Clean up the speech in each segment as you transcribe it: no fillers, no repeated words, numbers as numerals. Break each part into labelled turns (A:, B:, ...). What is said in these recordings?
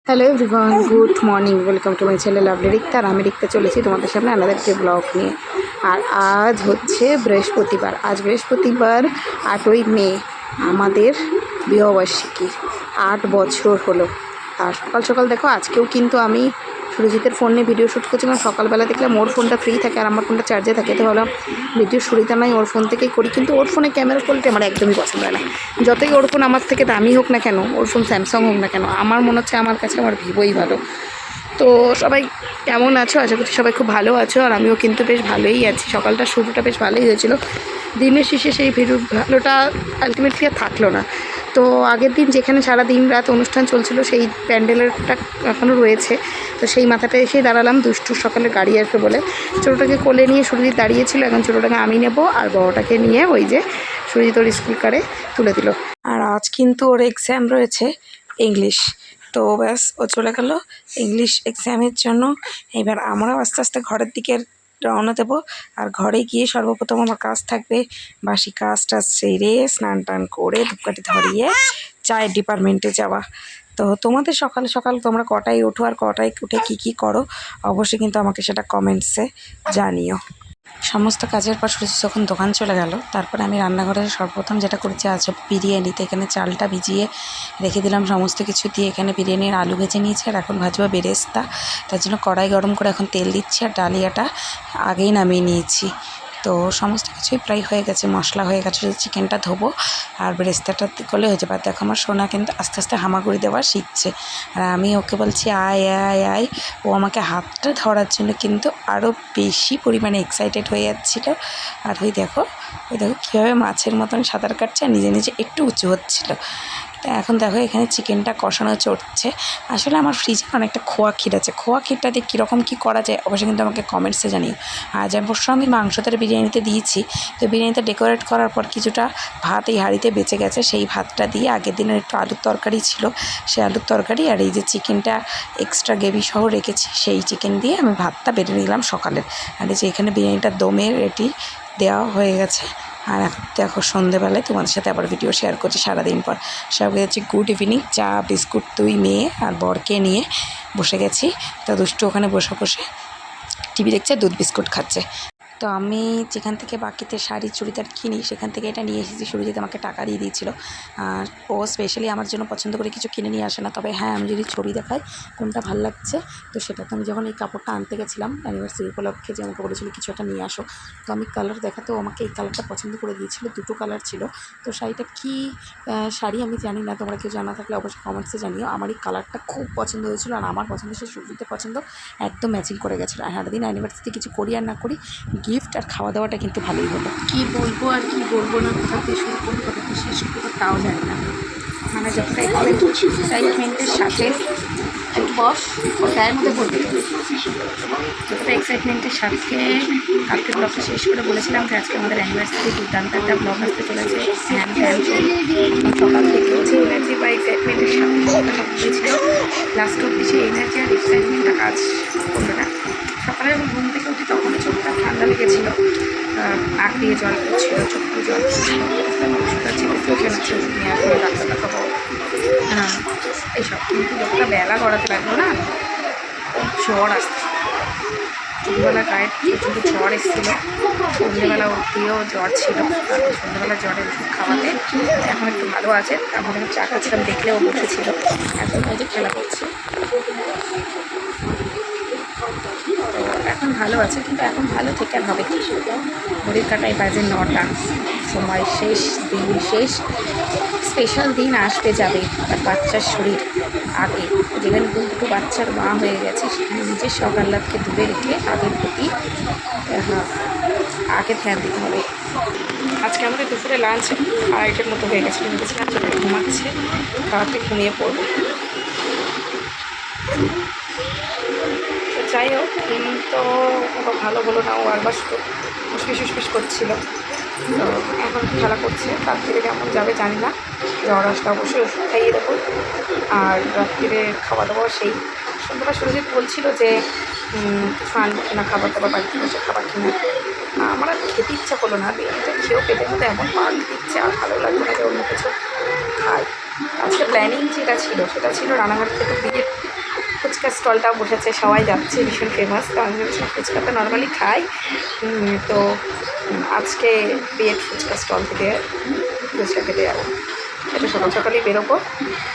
A: Hello everyone, good morning, welcome to my channel lovely Rikta. আর আমি রিক্তা চলেছি তোমাদের সামনে আলাদা একটি ব্লগ নিয়ে। আর আজ হচ্ছে বৃহস্পতিবার। আজ বৃহস্পতিবার 8ই মে, আমাদের বিবাহবার্ষিকী। 8 বছর হলো। আর সকাল সকাল দেখো, আজকেও কিন্তু আমি সুরজিতের ফোন নিয়ে ভিডিও শ্যুট করছিলাম। সকালবেলা দেখলাম ওর ফোনটা ফ্রি থাকে আর আমার ফোনটা চার্জে থাকে, তো ভাবলাম ভিডিও শুরুতে নয় ওর ফোন থেকেই করি। কিন্তু ওর ফোনে ক্যামেরা কোয়ালিটি আমার একদমই পছন্দ হয় না। যতই ওর ফোন আমার থেকে দামি হোক না কেন, ওর ফোন স্যামসাং হোক না কেন, আমার মনে হচ্ছে আমার কাছে আমার ভিভোই ভালো। তো সবাই কেমন আছো? আশা করছি সবাই খুব ভালো আছো। আর আমিও কিন্তু বেশ ভালোই আছি। সকালটা শুরুটা বেশ ভালোই হয়েছিল। দিনের শেষে সেই ভালোটা আলটিমেটলি আর থাকলো না। তো আগের দিন যেখানে সারা দিন রাত অনুষ্ঠান চলছিল, সেই প্যান্ডেলেরটা এখনও রয়েছে। তো সেই মাথাটা এসেই দাঁড়ালাম, দুষ্টুর সকালে গাড়ি আসবে বলে। ছোটোটাকে কোলে নিয়ে সুরজিৎ দাঁড়িয়েছিল, এখন ছোটোটাকে আমি নেব, আর বড়োটাকে নিয়ে ওই যে সুরজিৎ ওর স্কুল কারে তুলে দিল। আর আজ কিন্তু ওর এক্সাম রয়েছে ইংলিশ। তো ব্যাস, ও চলে গেল ইংলিশ এক্সামের জন্য। এবার আমরাও আস্তে আস্তে ঘরের দিকে রওনা দেবো। আর ঘরে গিয়ে সর্বপ্রথম আমার কাজ থাকবে বাসি কাজটা সেরে স্নান টান করে ধূপকাঠি ধরিয়ে চায়ের ডিপার্টমেন্টে যাওয়া। তো তোমাদের সকাল সকাল তোমরা কটায় ওঠো আর কটায় উঠে কী করো, অবশ্যই কিন্তু আমাকে সেটা কমেন্টসে জানিও। সমস্ত কাজের পর সুরজিৎ যখন দোকান চলে গেল, তারপরে আমি রান্নাঘরে সর্বপ্রথম যেটা করেছি আজ বিরিয়ানিতে এখানে চালটা ভিজিয়ে রেখে দিলাম সমস্ত কিছু দিয়ে। এখানে বিরিয়ানির আলু ভেজে নিয়েছি আর এখন ভাজবো বেরেস্তা। তার জন্য কড়াই গরম করে এখন তেল দিচ্ছি আর ডালিয়াটা আগেই নামিয়ে নিয়েছি। তো সমস্ত কিছুই প্রায় হয়ে গেছে, মশলা হয়ে গেছে, শুধু চিকেনটা ধোবো আর বেরেস্তাটা করলে হয়ে যাবে। আর দেখো আমার সোনা কিন্তু আস্তে আস্তে হামাগুড়ি দেওয়া শিখছে। আর আমি ওকে বলছি আয় আয় আয়, ও আমাকে হাতটা ধরার জন্য কিন্তু আরও বেশি পরিমাণে এক্সাইটেড হয়ে যাচ্ছিলো। আর ওই দেখো কীভাবে মাছের মতন সাঁতার কাটছে আর নিজে নিজে একটু উঁচু হচ্ছিলো। তা এখন দেখো এখানে চিকেনটা কষানো চড়ছে। আসলে আমার ফ্রিজে অনেকটা খোয়া ক্ষীর আছে, খোয়া ক্ষীরটা দিয়ে কীরকম কী করা যায় অবশ্যই কিন্তু আমাকে কমেন্টসে জানিও। আজ অবশ্য আমি মাংসটার বিরিয়ানিতে দিয়েছি। তো বিরিয়ানিতে ডেকোরেট করার পর কিছুটা ভাত এই হাঁড়িতে বেঁচে গেছে, সেই ভাতটা দিয়ে আগের দিনের একটু আলুর তরকারি ছিল, সেই আলুর তরকারি আর এই যে চিকেনটা এক্সট্রা গ্রেভি সহ রেখেছি, সেই চিকেন দিয়ে আমি ভাতটা বেড়ে নিলাম সকালের। আর এই যে এখানে বিরিয়ানিটা দমে রেডি দেওয়া হয়ে গেছে। আর এখন দেখো সন্ধেবেলায় তোমাদের সাথে আবার ভিডিও শেয়ার করছি সারাদিন পর। সবাই হচ্ছে গুড ইভিনিং, চা বিস্কুট 2 মেয়ে আর বরকে নিয়ে বসে গেছি। তো দুষ্টু ওখানে বসে বসে টিভি দেখছে, দুধ বিস্কুট খাচ্ছে। তো আমি যেখান থেকে বাকিতে শাড়ি চুড়িদার কিনি সেখান থেকে এটা নিয়ে এসেছি। সুরজিৎ আমাকে টাকা দিয়ে দিয়েছিল। আর ও স্পেশালি আমার জন্য পছন্দ করে কিছু কিনে নিয়ে আসে না, তবে হ্যাঁ আমি যদি ছবি দেখাই কোনটা ভালো লাগছে, তো সেটা তো আমি যখন এই কাপড়টা আনতে গেছিলাম অ্যানিভার্সারি উপলক্ষে, যে আমাকে বলেছিল কিছু একটা নিয়ে আসো, তো আমি কালার দেখাতে ও আমাকে এই কালারটা পছন্দ করে দিয়েছিল। দুটো কালার ছিল। তো শাড়িটা কী শাড়ি আমি জানি না, তোমরা কেউ জানা থাকলে অবশ্যই কমেন্টসে জানিও। আমার এই কালারটা খুব পছন্দ হয়েছিল আর আমার পছন্দ সে সুরজিতের পছন্দ একদম ম্যাচিং করে গেছিলো। আর সারাদিন অ্যানিভার্সারিতে কিছু করি আর না করি, গিফট আর খাওয়া দাওয়াটা কিন্তু ভালোই হলো। কী বলবো আর কী বলবো না, কোথা থেকে শুরু করবো কোথা থেকে শেষ করবো তাও জানি না। মানে যতটা এক্সাইটমেন্টের সাথে একটু বস ওর গায়ের মধ্যে বলতে যতটা এক্সাইটমেন্টের সাথে কালকে ব্লগটা শেষ করে বলেছিলাম যে আজকে আমাদের অ্যানিভার্সারি দুর্দান্ত একটা ব্লগ আসতে চলেছে। হ্যান ট্যান সকাল থেকেও যে এনার্জি বা এক্সাইটমেন্টের সাথে সব ছিল, লাস্ট অব্দি সেই এনার্জি আর এক্সাইটমেন্টটা কাজ করবে না। সকালে যখন ঘুম থেকে উঠি তখনই চোখটা ঠান্ডা লেগেছিলো, নাক দিয়ে জল পড়ছিল, চোখ দিয়ে জল পড়ছিল, ওষুধ আছে ওষুধ নিয়ে আসলে ডাক্তার দেখাবো এইসব। কিন্তু যতটা বেলা গড়াতে লাগলো না, জ্বর আসছে। দুপুরবেলা গায়ে প্রচণ্ড জ্বর এসেছিলো, সন্ধ্যেবেলা উঠতেও জ্বর ছিল। তারপর সন্ধ্যেবেলা জ্বরের ওষুধ খাওয়াতে এখন একটু ভালো আছে। আমি যখন চা খাচ্ছিলাম দেখলেও বসেছিল, এখন ওই যে খেলা করছে। তো এখন ভালো আছে, কিন্তু এখন ভালো থেকে আর হবে কি, ঘড়ির কাটায় বাজে 9টা, সময় শেষ, দিন শেষ। স্পেশাল দিন আসতে যাবে তার বাচ্চার শরীর আগে, যেখানে দুটো বাচ্চার মা হয়ে গেছে সেখানে নিজের সকাল্লাদকে দূরে রেখে আগের প্রতি আগে ধ্যান দিতে হবে। আজকে আমাদের দুপুরে লাঞ্চ 2:30টার মতো হয়ে গেছে, ভেবেছিলাম ছোটো ঘুমাচ্ছে, তাড়াতাড়ি ঘুমিয়ে পড়বো। যাই হোক, তো ভালো হলো না, ও আরবার ফুসফিস করছিল। তো এখন খেলা করছে, তার থেকে কেমন যাবে জানি না। জ্বর আসলে অবশ্যই ওষুধ খাইয়ে দেবো। আর রাত্রিরে খাওয়া দাওয়া সেই সন্ধ্যাবেলা সুরজিৎ বলছিল যে কিছু আনবো কিনা খাবার দাবার, বাড়িতে বসে খাবার কিনে। আমার আর খেতে ইচ্ছা করলো না, এটা খেয়েও পেটের মধ্যে এমন পাক দিচ্ছে আর ভালো লাগবে না যে অন্য কিছু খাই। আজকে প্ল্যানিং যেটা ছিল সেটা ছিল রানাঘাট থেকে দিকে ফুচকা স্টলটাও বসেছে, সবাই যাচ্ছে, ভীষণ ফেমাস। তো আমি ভেবেছিলাম ফুচকা তো নর্মালি খাই, তো আজকে বিয়ের ফুচকা স্টল থেকে ফুচকা খেতে যাবো। এটা সকাল সকালই বেরোবো,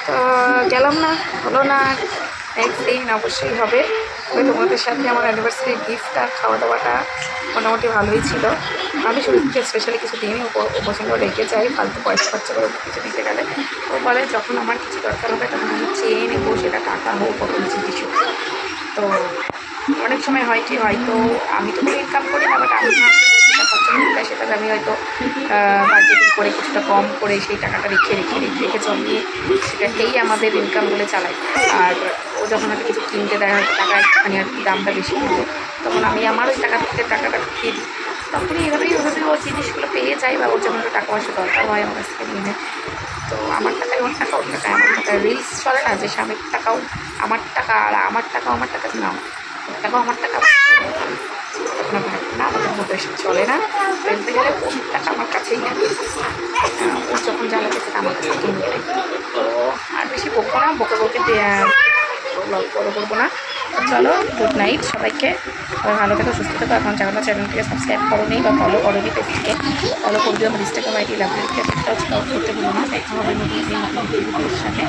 A: তো গেলাম না, হলো না। নেক্সট দিন অবশ্যই হবে। তবে তোমাদের সাথে আমার অ্যানিভার্সারি গিফট আর খাওয়া দাওয়াটা মোটামুটি ভালোই ছিল। আমি শুরুতে স্পেশালি কিছু দিনই পছন্দ রেখে যাই, ফালতু পয়সা খরচা করে কিছু দিতে গেলে। ও বলে যখন আমার কিছু দরকার হবে তখন আমি চেয়ে নেবো, সেটা টাকা হোক বা কোনো কিছু। তো অনেক সময় হয় কি, হয়তো আমি তো কোনো ইনকাম করি না, বাট আমি যেটা খরচা করতে সেটাতে আমি হয়তো বাজেটিং করে কিছুটা কম করে সেই টাকাটা রেখে জমিয়ে সেটাকেই আমাদের ইনকাম বলে চালাই। আর ও যখন হয়তো কিছু কিনতে দেয়, হয়তো টাকা একটুখানি আর কি দামটা বেশি হতো, তখন আমি আমার ওই টাকা থেকে টাকাটা ঢুকিয়ে দিই। তখনই ওভাবেই ও জিনিসগুলো পেয়ে যায়, বা ওর যখন টাকা পয়সা দরকার হয় আমার কাছ থেকে নিয়ে নেয়। তো আমার টাকায় ওর টাকা, ওর টাকায় আমার টাকা, রিলস চলে না যে স্বামীর টাকাও আমার টাকা আর আমার টাকাও আমার টাকা, না, ওর টাকাও আমার টাকা। তখন আমি না, আমাদের মতো এসব চলে না, বলতে গেলে ওর টাকা আমার কাছেই থাকে। ওর যখন জ্বালা পেতে আমার কাছে কিনে নেয়। তো আর বেশি বকবো না, বকে ব্লগ বড় করবো না। চলো, গুড নাইট সবাইকে, সবাই ভালো থেকো, সুস্থ থেকো। এখন যারা চ্যানেলটিকে সাবস্ক্রাইব করো নি বা ফলো করো নি, পেজটিকে ফলো করবে, আমার ইনস্টাগ্রাম আইডি লাভলিকে করতে ভুলো না। দেখা হবে নতুন সাথে।